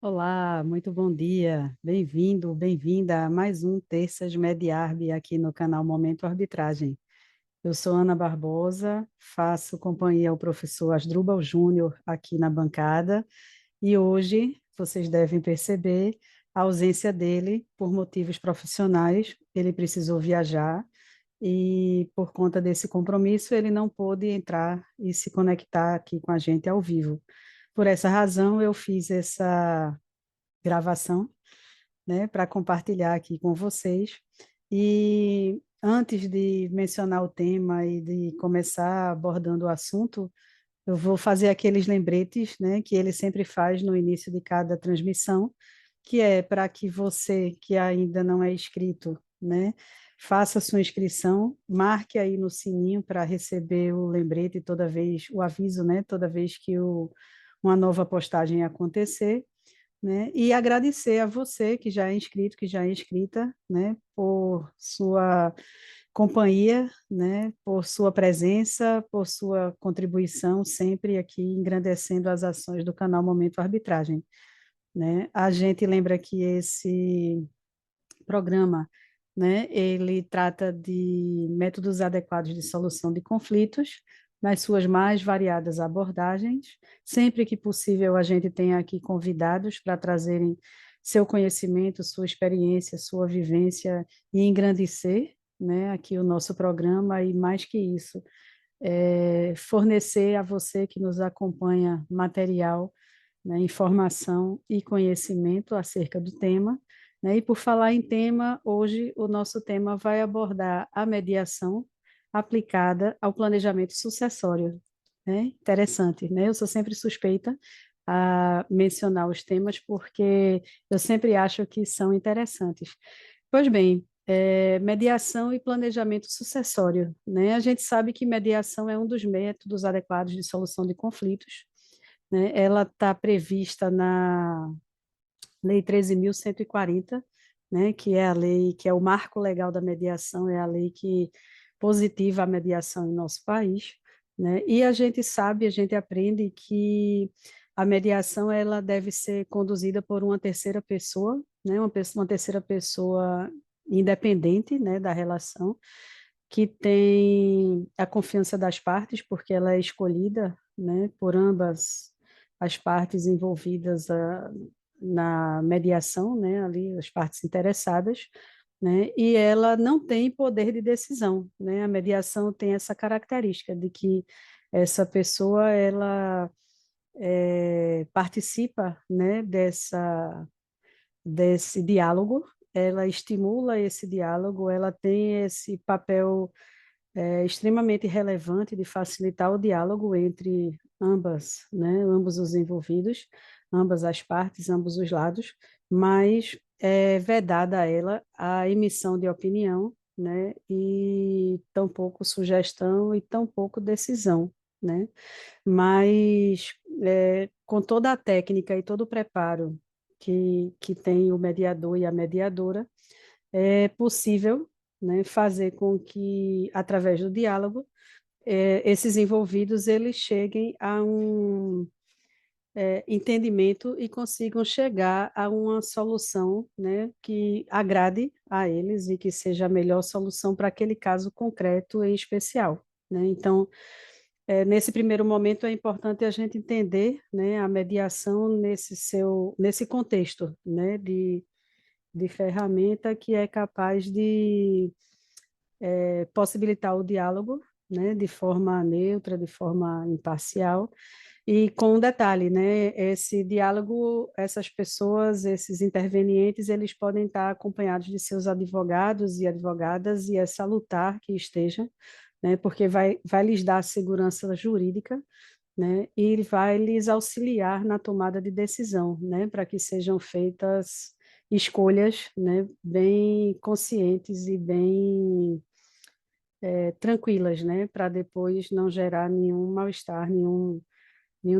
Olá, muito bom dia. Bem-vindo, bem-vinda a mais um Terças Mediarb aqui no canal Momento Arbitragem. Eu sou Ana Barbosa, faço companhia ao professor Asdrubal Júnior aqui na bancada e hoje, vocês devem perceber, a ausência dele por motivos profissionais. Ele precisou viajar e, por conta desse compromisso, ele não pôde entrar e se conectar aqui com a gente ao vivo. Por essa razão, eu fiz essa gravação, né, para compartilhar aqui com vocês. E antes de mencionar o tema e de começar abordando o assunto, eu vou fazer aqueles lembretes, né, que ele sempre faz no início de cada transmissão, que é para que você que ainda não é inscrito, né, faça sua inscrição, marque aí no sininho para receber o lembrete toda vez, o aviso, né, toda vez que uma nova postagem acontecer, né? E agradecer a você que já é inscrito, que já é inscrita, né, por sua companhia, né, por sua presença, por sua contribuição sempre aqui engrandecendo as ações do canal Momento Arbitragem, né? A gente lembra que esse programa, né, ele trata de métodos adequados de solução de conflitos nas suas mais variadas abordagens. Sempre que possível, a gente tem aqui convidados para trazerem seu conhecimento, sua experiência, sua vivência e engrandecer, né, aqui o nosso programa e mais que isso, fornecer a você que nos acompanha material, né, informação e conhecimento acerca do tema, né? E por falar em tema, hoje o nosso tema vai abordar a mediação aplicada ao planejamento sucessório, né? Interessante, né? Eu sou sempre suspeita a mencionar os temas porque eu sempre acho que são interessantes. Pois bem, mediação e planejamento sucessório, né? A gente sabe que mediação é um dos métodos adequados de solução de conflitos, né? Ela está prevista na Lei 13.140, né? Que é a lei, que é o marco legal da mediação, é a lei que positiva a mediação em nosso país, né? E a gente sabe, a gente aprende que a mediação ela deve ser conduzida por uma terceira pessoa, né? Uma terceira pessoa independente, né, da relação, que tem a confiança das partes, porque ela é escolhida, né, por ambas as partes envolvidas na mediação, né, ali as partes interessadas, né, e ela não tem poder de decisão, né, a mediação tem essa característica de que essa pessoa, ela participa, né, desse diálogo, ela estimula esse diálogo, ela tem esse papel extremamente relevante de facilitar o diálogo entre ambas, né, ambos os envolvidos, ambas as partes, ambos os lados, mas é vedada a ela a emissão de opinião, né, e tampouco sugestão e tampouco decisão, né, mas com toda a técnica e todo o preparo que tem o mediador e a mediadora, é possível, né, fazer com que, através do diálogo, esses envolvidos eles cheguem a um entendimento e consigam chegar a uma solução, né, que agrade a eles e que seja a melhor solução para aquele caso concreto e especial, né? Então, nesse primeiro momento é importante a gente entender, né, a mediação nesse contexto, né, de ferramenta que é capaz de possibilitar o diálogo, né, de forma neutra, de forma imparcial, e com um detalhe, né, esse diálogo, essas pessoas, esses intervenientes, eles podem estar acompanhados de seus advogados e advogadas, e é salutar que estejam, né, porque vai lhes dar segurança jurídica, né, e vai lhes auxiliar na tomada de decisão, né, para que sejam feitas escolhas, né, bem conscientes e bem tranquilas, né, para depois não gerar nenhum mal-estar, nenhum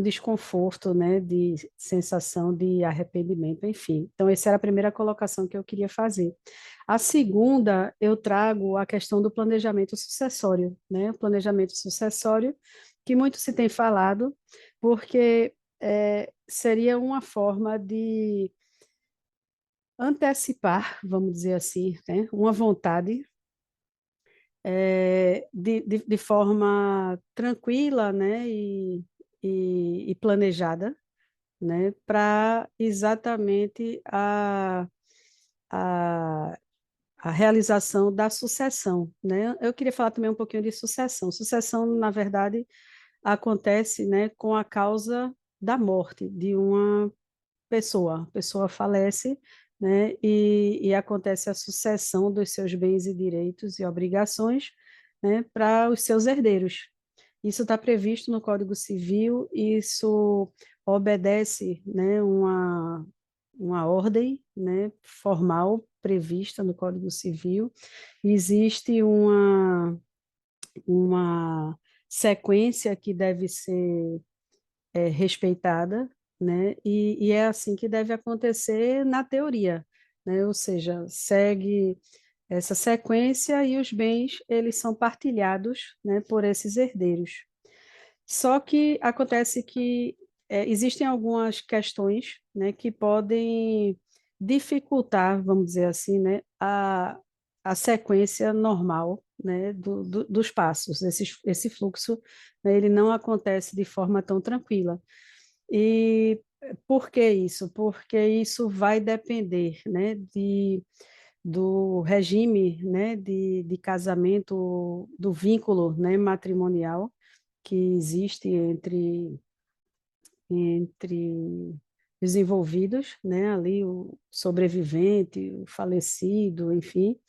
desconforto, né, de sensação de arrependimento, enfim. Então, essa era a primeira colocação que eu queria fazer. A segunda, eu trago a questão do planejamento sucessório, né, o planejamento sucessório, que muito se tem falado, porque seria uma forma de antecipar, vamos dizer assim, né, uma vontade de forma tranquila, né, e planejada, né, para exatamente a, a realização da sucessão, né? Eu queria falar também um pouquinho de sucessão. Sucessão, na verdade, acontece, né, com a causa da morte de uma pessoa. A pessoa falece, né, e acontece a sucessão dos seus bens e direitos e obrigações, né, para os seus herdeiros. Isso está previsto no Código Civil, isso obedece, né, uma ordem, né, formal prevista no Código Civil. Existe uma sequência que deve ser respeitada, né? E é assim que deve acontecer na teoria, né? Ou seja, segue essa sequência e os bens eles são partilhados, né, por esses herdeiros. Só que acontece que existem algumas questões, né, que podem dificultar, vamos dizer assim, né, a sequência normal, né, dos passos. Esse fluxo, né, ele não acontece de forma tão tranquila. E por que isso? Porque isso vai depender, né, do regime, né, de casamento, do vínculo, né, matrimonial que existe entre os envolvidos, né, ali o sobrevivente, o falecido, enfim.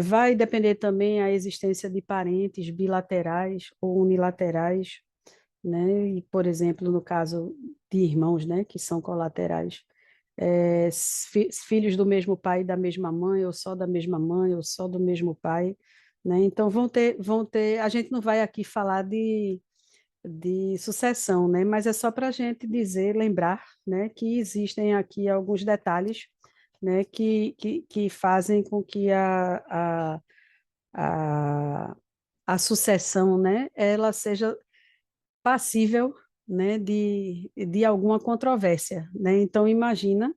Vai depender também a existência de parentes bilaterais ou unilaterais, né, e, por exemplo, no caso de irmãos, né, que são colaterais, filhos do mesmo pai e da mesma mãe, ou só da mesma mãe, ou só do mesmo pai, né? Então vão ter. A gente não vai aqui falar de sucessão, né? Mas é só para a gente dizer, lembrar, né, que existem aqui alguns detalhes, né, que fazem com que a, a sucessão, né, ela seja passível, né, de alguma controvérsia, né? Então imagina,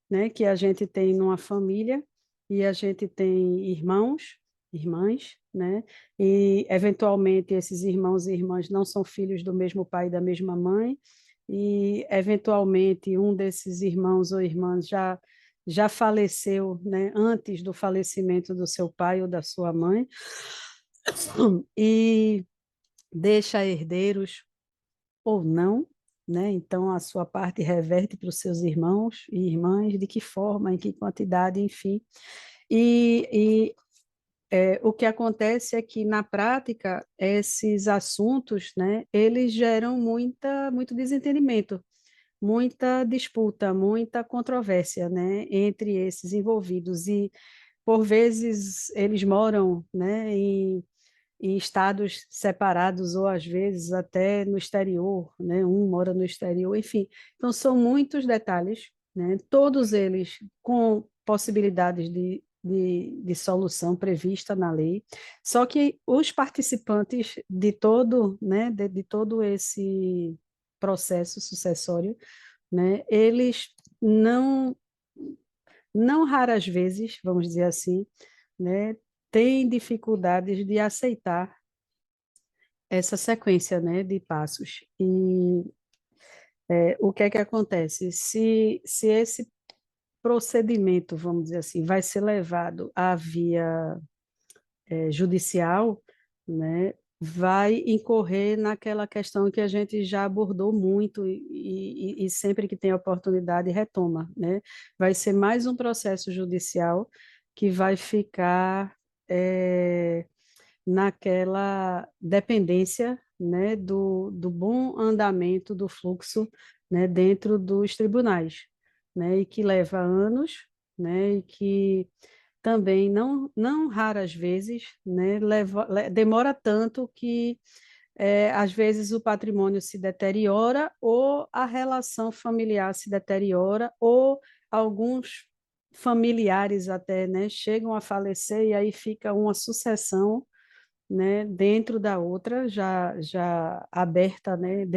né, que a gente tem numa família e a gente tem irmãos, irmãs, né? E eventualmente esses irmãos e irmãs não são filhos do mesmo pai e da mesma mãe, e eventualmente um desses irmãos ou irmãs já faleceu, né, antes do falecimento do seu pai ou da sua mãe, e deixa herdeiros ou não, né? Então a sua parte reverte para os seus irmãos e irmãs, de que forma, em que quantidade, enfim. E o que acontece é que na prática esses assuntos, né, eles geram muito desentendimento, muita disputa, muita controvérsia, né, entre esses envolvidos e por vezes eles moram, né, em estados separados ou às vezes até no exterior, né? Um mora no exterior, enfim. Então são muitos detalhes, né? Todos eles com possibilidades de solução prevista na lei. Só que os participantes de todo, né? De todo esse processo sucessório, né? Eles não não raras vezes, vamos dizer assim, né? Têm dificuldades de aceitar essa sequência, né, de passos. E o que é que acontece? Se esse procedimento, vamos dizer assim, vai ser levado à via judicial, né, vai incorrer naquela questão que a gente já abordou muito e sempre que tem oportunidade retoma, né? Vai ser mais um processo judicial que vai ficar naquela dependência, né, do bom andamento do fluxo, né, dentro dos tribunais, né, e que leva anos, né, e que também não raras vezes, né, demora tanto que às vezes o patrimônio se deteriora ou a relação familiar se deteriora ou alguns familiares até, né, chegam a falecer e aí fica uma sucessão, né, dentro da outra, já aberta, né,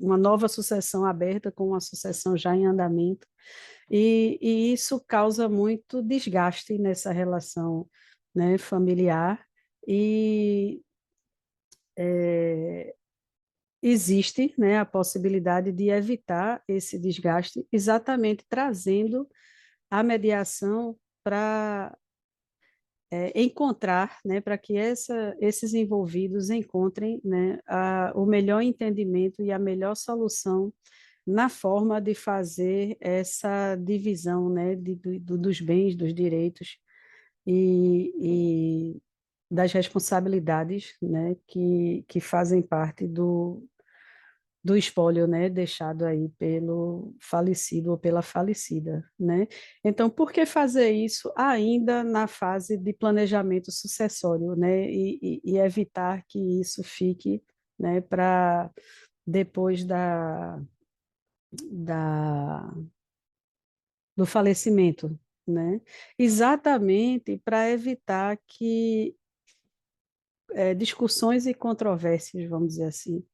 uma nova sucessão aberta com uma sucessão já em andamento, e isso causa muito desgaste nessa relação, né, familiar, e existe, né, a possibilidade de evitar esse desgaste, exatamente trazendo a mediação para encontrar, né, para que esses envolvidos encontrem, né, o melhor entendimento e a melhor solução na forma de fazer essa divisão, né, dos bens, dos direitos e das responsabilidades, né, que fazem parte do espólio, né, deixado aí pelo falecido ou pela falecida, né? Então, por que fazer isso ainda na fase de planejamento sucessório, né? E evitar que isso fique, né, para depois da, do falecimento, né? Exatamente para evitar que discussões e controvérsias, vamos dizer assim,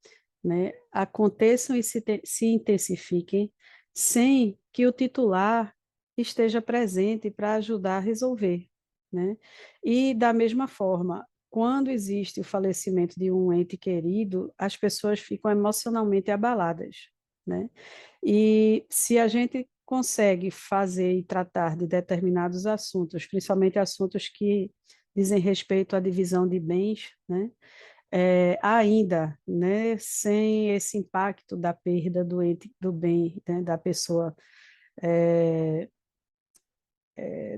né, aconteçam e se intensifiquem sem que o titular esteja presente para ajudar a resolver, né? E da mesma forma, quando existe o falecimento de um ente querido, as pessoas ficam emocionalmente abaladas, né? E se a gente consegue fazer e tratar de determinados assuntos, principalmente assuntos que dizem respeito à divisão de bens, né? Ainda, né, sem esse impacto da perda do ente, do bem, né, da pessoa,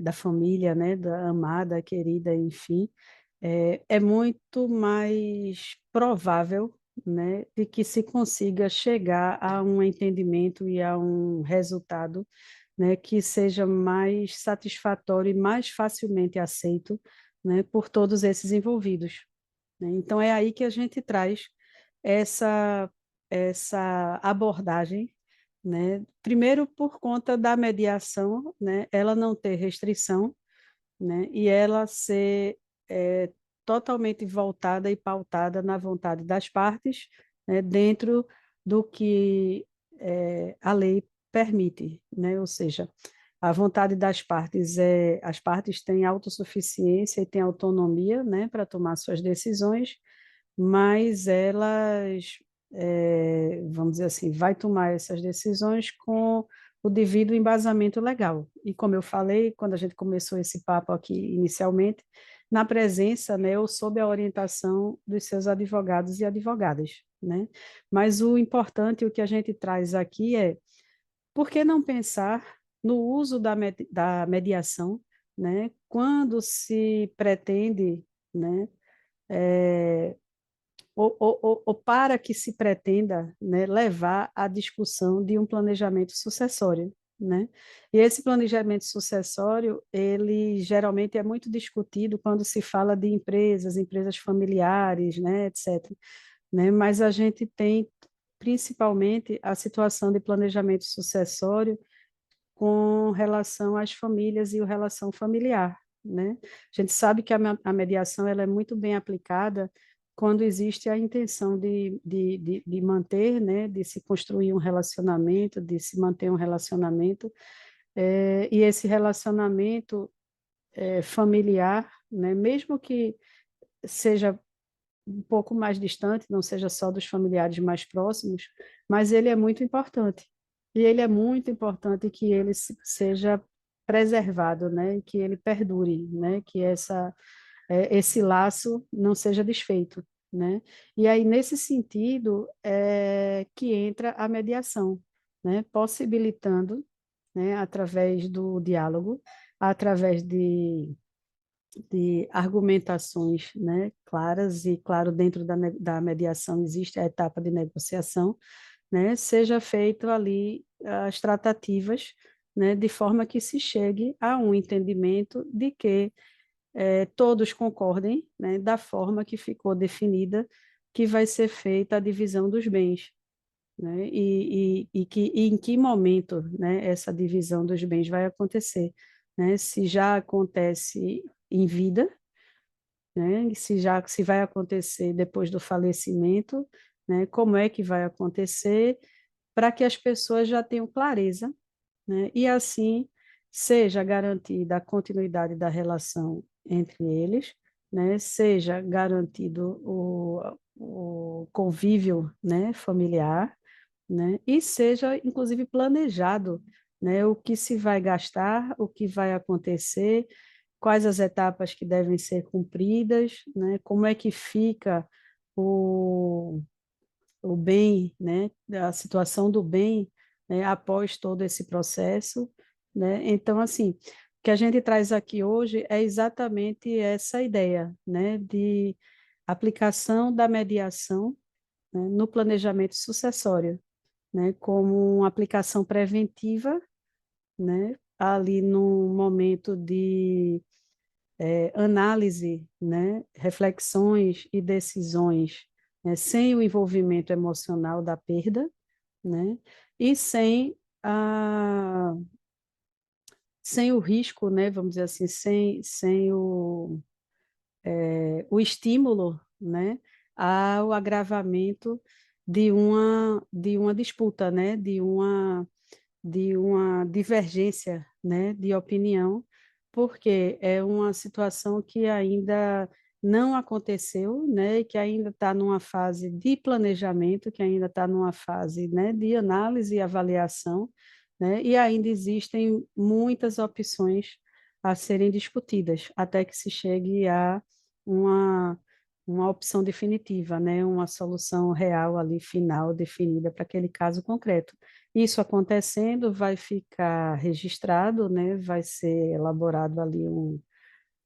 da família, né, da amada, querida, enfim, é muito mais provável, né, de que se consiga chegar a um entendimento e a um resultado, né, que seja mais satisfatório e mais facilmente aceito, né, por todos esses envolvidos, né? Então, é aí que a gente traz essa, essa abordagem, né? Primeiro, por conta da mediação, né? Ela não ter restrição, né? E ela ser é, totalmente voltada e pautada na vontade das partes, né? Dentro do que a lei permite, né? Ou seja, a vontade das partes as partes têm autossuficiência e têm autonomia, né? Para tomar suas decisões, mas elas, vamos dizer assim, vai tomar essas decisões com o devido embasamento legal. E como eu falei, quando a gente começou esse papo aqui inicialmente, na presença, né, ou sob a orientação dos seus advogados e advogadas, né? Mas o importante, o que a gente traz aqui é, por que não pensar no uso da mediação, né, quando se pretende, né, ou para que se pretenda, né, levar à discussão de um planejamento sucessório, né? E esse planejamento sucessório, ele geralmente é muito discutido quando se fala de empresas, empresas familiares, né, etc., né? Mas a gente tem principalmente a situação de planejamento sucessório com relação às famílias e a relação familiar, né? A gente sabe que a mediação ela é muito bem aplicada quando existe a intenção de manter, né, de se construir um relacionamento, de se manter um relacionamento, e esse relacionamento familiar, né, mesmo que seja um pouco mais distante, não seja só dos familiares mais próximos, mas ele é muito importante. E ele é muito importante que ele seja preservado, né? E que ele perdure, né? Que esse laço não seja desfeito, né? E aí, nesse sentido, que entra a mediação, né? Possibilitando, né? Através do diálogo, através de argumentações, né, claras e, claro, dentro da mediação existe a etapa de negociação, né, seja feito ali as tratativas, né, de forma que se chegue a um entendimento de que todos concordem, né, da forma que ficou definida que vai ser feita a divisão dos bens, né, e em que momento, né, essa divisão dos bens vai acontecer, né, se já acontece em vida, né? Se vai acontecer depois do falecimento, né? Como é que vai acontecer, para que as pessoas já tenham clareza, né? E assim seja garantida a continuidade da relação entre eles, né? Seja garantido o convívio, né, familiar, né? E seja, inclusive, planejado, né? O que se vai gastar, o que vai acontecer, quais as etapas que devem ser cumpridas, né? Como é que fica o, o bem, né? A situação do bem, né? Após todo esse processo, né? Então, assim, o que a gente traz aqui hoje é exatamente essa ideia, né? De aplicação da mediação, né? No planejamento sucessório, né, como uma aplicação preventiva, né, ali no momento de análise, né, reflexões e decisões, né, sem o envolvimento emocional da perda, né, e sem o risco, né, vamos dizer assim, sem o estímulo, né, ao agravamento de uma disputa, né, de uma divergência, né, de opinião, porque é uma situação que ainda não aconteceu, né, e que ainda está numa fase de planejamento, que ainda está numa fase, né, de análise e avaliação, né, e ainda existem muitas opções a serem discutidas, até que se chegue a uma uma opção definitiva, né, uma solução real ali final definida para aquele caso concreto. Isso acontecendo, vai ficar registrado, né? Vai ser elaborado ali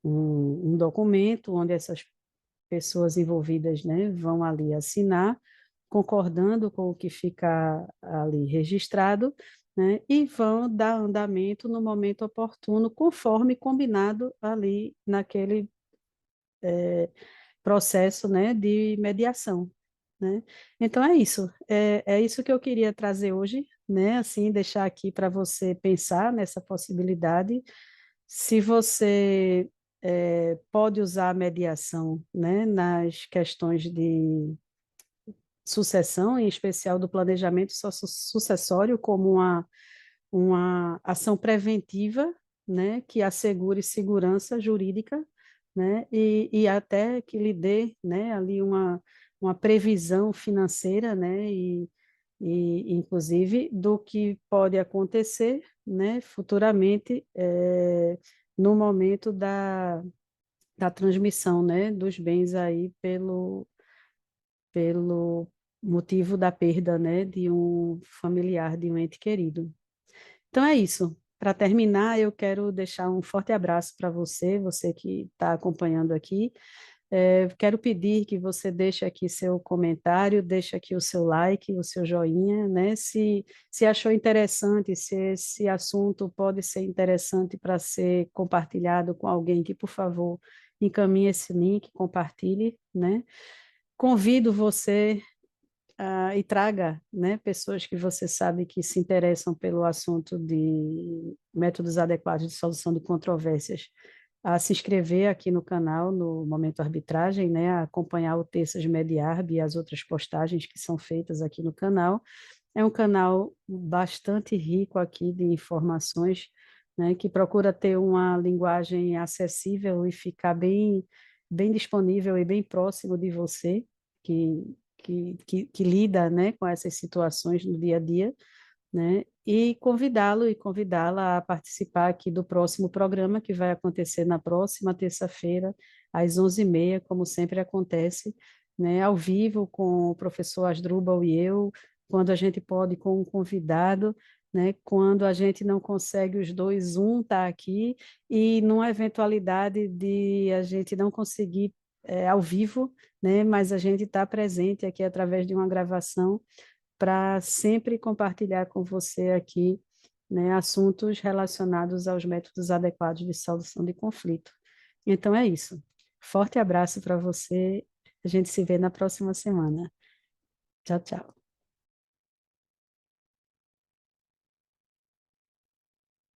um documento onde essas pessoas envolvidas, né, vão ali assinar, concordando com o que fica ali registrado, né, e vão dar andamento no momento oportuno, conforme combinado ali naquele processo, né, de mediação, né? Então é isso, é isso que eu queria trazer hoje, né? Assim, deixar aqui para você pensar nessa possibilidade. Se você pode usar a mediação, né, nas questões de sucessão, em especial do planejamento sucessório, como uma ação preventiva, né, que assegure segurança jurídica, né, e até que lhe dê, né, ali uma previsão financeira, né, inclusive do que pode acontecer, né, futuramente, no momento da transmissão, né, dos bens aí pelo motivo da perda, né, de um familiar, de um ente querido. Então é isso. Para terminar, eu quero deixar um forte abraço para você, você que está acompanhando aqui. Quero pedir que você deixe aqui seu comentário, deixe aqui o seu like, o seu joinha, né? Se achou interessante, se esse assunto pode ser interessante para ser compartilhado com alguém, que, por favor, encaminhe esse link, compartilhe, né? Convido você e traga, né, pessoas que você sabe que se interessam pelo assunto de métodos adequados de solução de controvérsias, a se inscrever aqui no canal, no Momento Arbitragem, né, a acompanhar o Terças Mediarb e as outras postagens que são feitas aqui no canal. É um canal bastante rico aqui de informações, né, que procura ter uma linguagem acessível e ficar bem disponível e bem próximo de você, que lida, né, com essas situações no dia a dia, né, e convidá-lo e convidá-la a participar aqui do próximo programa, que vai acontecer na próxima terça-feira, às 11h30, como sempre acontece, né, ao vivo, com o professor Asdrubal e eu, quando a gente pode com um convidado, né, quando a gente não consegue os dois, um está aqui, e numa eventualidade de a gente não conseguir ao vivo, né, mas a gente está presente aqui através de uma gravação, para sempre compartilhar com você aqui, né, assuntos relacionados aos métodos adequados de solução de conflito. Então é isso. Forte abraço para você. A gente se vê na próxima semana. Tchau, tchau.